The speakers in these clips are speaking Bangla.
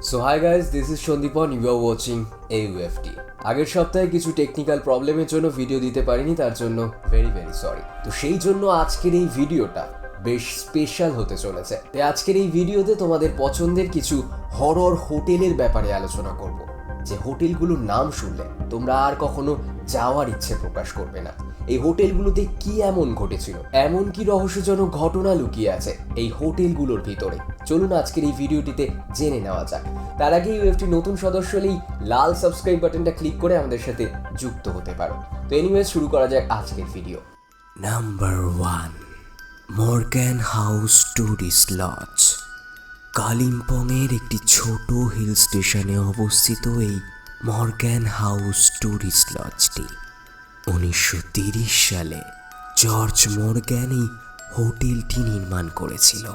So hi guys, this is Shondipon, you are watching AUFT. আগের সপ্তাহে কিছু টেকনিক্যাল প্রবলেমের জন্য ভিডিও দিতে পারিনি, তার জন্য ভেরি সরি। তো সেই জন্য আজকের এই ভিডিওটা বেশ স্পেশাল হতে চলেছে। তাই আজকের এই ভিডিওতে তোমাদের পছন্দের কিছু হরর হোটেলের ব্যাপারে আলোচনা করব, যে হোটেলগুলোর নাম শুনলে তোমরা আর কখনো যাওয়ার ইচ্ছে প্রকাশ করবে না। এই হোটেলগুলোতে কি এমন ঘটেছিল, এমন কি রহস্যজনক ঘটনা লুকিয়ে আছে এই হোটেলগুলোর ভিতরে, চলুন আজকের এই ভিডিওটিতে জেনে নেওয়া যাক। তার আগে ইউএফটি নতুন সদস্য হলেই লাল সাবস্ক্রাইব বাটনটা ক্লিক করে আমাদের সাথে যুক্ত হতে পারো। তো এনিওয়েজ শুরু করা যাক আজকের video. Number 1, Morgan house tourist lodge. কালিম্পংয়ের একটি ছোট হিল স্টেশনে অবস্থিত এই মর্গ্যান হাউস ট্যুরিস্ট লজটি 1930 সালে জর্জ মর্গ্যান এই হোটেলটি নির্মাণ করেছিল।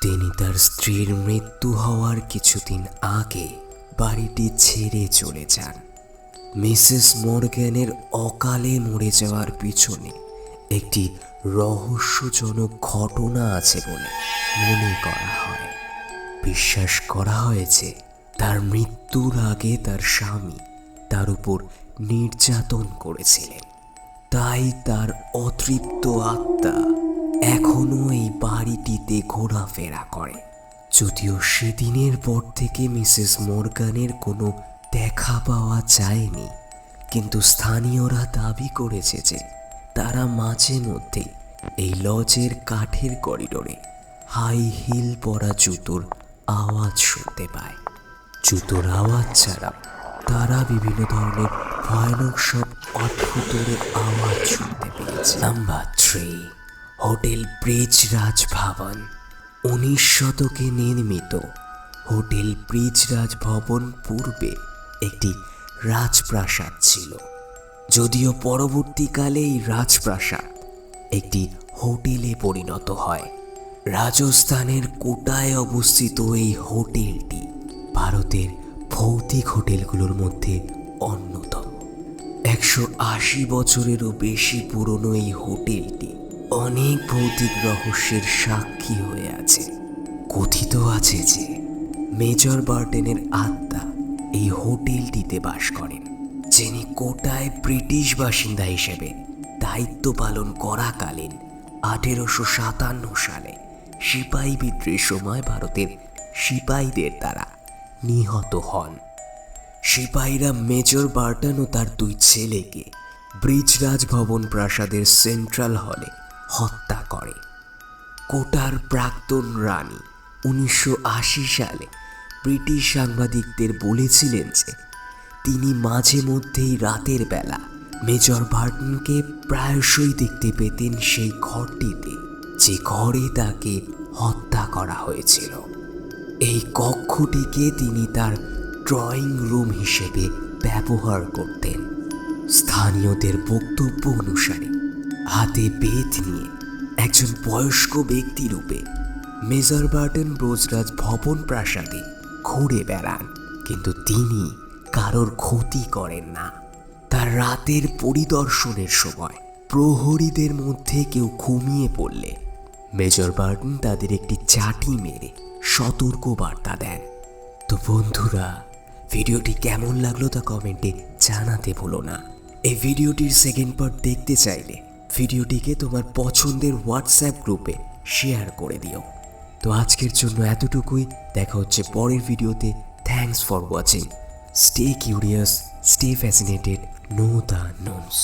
তিনি তার স্ত্রীর মৃত্যু হওয়ার কিছুদিন আগে বাড়িটি ছেড়ে চলে যান। মিসেস মর্গ্যানের অকালে মরে যাওয়ার পিছনে একটি রহস্যজনক ঘটনা আছে বলে মনে করা হয়। বিশ্বাস করা হয়েছে তার মৃত্যুর আগে তার স্বামী তার উপর নির্যাতন করেছিলেন, তাই তার অতৃপ্ত আত্মা এখনো এই বাড়িটিতে ঘোরাফেরা করে। যদিও সেদিনের পর থেকে মিসেস মর্গ্যানের কোনো দেখা পাওয়া যায়নি, কিন্তু স্থানীয়রা দাবি করেছে যে তারা মাঝে মধ্যে এই লজের কাঠের করিডোরে হাই হিল পরা জুতোর আওয়াজ শুনতে পায়। জুতোর আওয়াজ ছাড়া তারা বিভিন্ন ধরনের ভয়ানক সব অদ্ভুতের আওয়াজ শুনতে পেয়েছে। নাম্বার 3, হোটেল ব্রিজরাজ ভবন। 19 শতকে নির্মিত হোটেল ব্রিজরাজ ভবন পূর্বে একটি রাজপ্রাসাদ ছিল, যদিও পরবর্তীকালে এই রাজপ্রাসাদ একটি হোটেলে পরিণত হয়। রাজস্থানের কোটায় অবস্থিত এই হোটেলটি ভারতের ভৌতিক হোটেলগুলোর মধ্যে অন্যতম। 180 বছরেরও বেশি পুরনো এই হোটেলটি অনেক ভৌতিক রহস্যের সাক্ষী হয়ে আছে। কথিত আছে যে মেজর বার্টনের আত্মা এই হোটেলটিতে বাস করেন, যিনি কোটায় ব্রিটিশ বাসিন্দা হিসেবে দায়িত্ব পালন করাকালীন 1857 সালে সিপাহী বিদ্রোহের সময় ভারতের সিপাহীদের দ্বারা নিহত হন। সিপাহীরা মেজর বার্টন ও তার 2 ছেলেকে ব্রিজরাজ ভবন প্রাসাদের সেন্ট্রাল হলে হত্যা করে। কোটার প্রাক্তন রানী 1980 সালে ব্রিটিশ সাংবাদিকদের বলেছিলেন যে তিনি মাঝে মধ্যেই রাতের বেলা মেজর বার্টনকে প্রায়শই দেখতে পেতেন সেই ঘরটিতে, যে ঘরে তাকে হত্যা করা হয়েছিল। এই কক্ষটিকে তিনি তার ড্রয়িং রুম হিসেবে ব্যবহার করতেন। স্থানীয়দের বক্তব্য অনুসারে হাতে বেত নিয়ে একজন বয়স্ক ব্যক্তি রূপে মেজর বার্টন ব্রিজরাজ ভবন প্রাসাদে ঘুরে বেড়ান, কিন্তু তিনি কারোর ক্ষতি করেন না। তার রাতের পরিদর্শনের সময় প্রহরীদের মধ্যে কেউ ঘুমিয়ে পড়লে মেজর বার্টন তাদের একটি চাটি মেরে সতর্ক বার্তা দেন। তো বন্ধুরা, ভিডিওটি কেমন লাগলো তা কমেন্টে জানাতে ভুলো না। এই ভিডিওটির সেকেন্ড পার্ট দেখতে চাইলে ভিডিওটিকে তোমার পছন্দের হোয়াটসঅ্যাপ গ্রুপে শেয়ার করে দিও। তো আজকের জন্য এতটুকুই, দেখা হচ্ছে পরের ভিডিওতে। Thanks for watching. Stay curious, stay fascinated, know the knowns.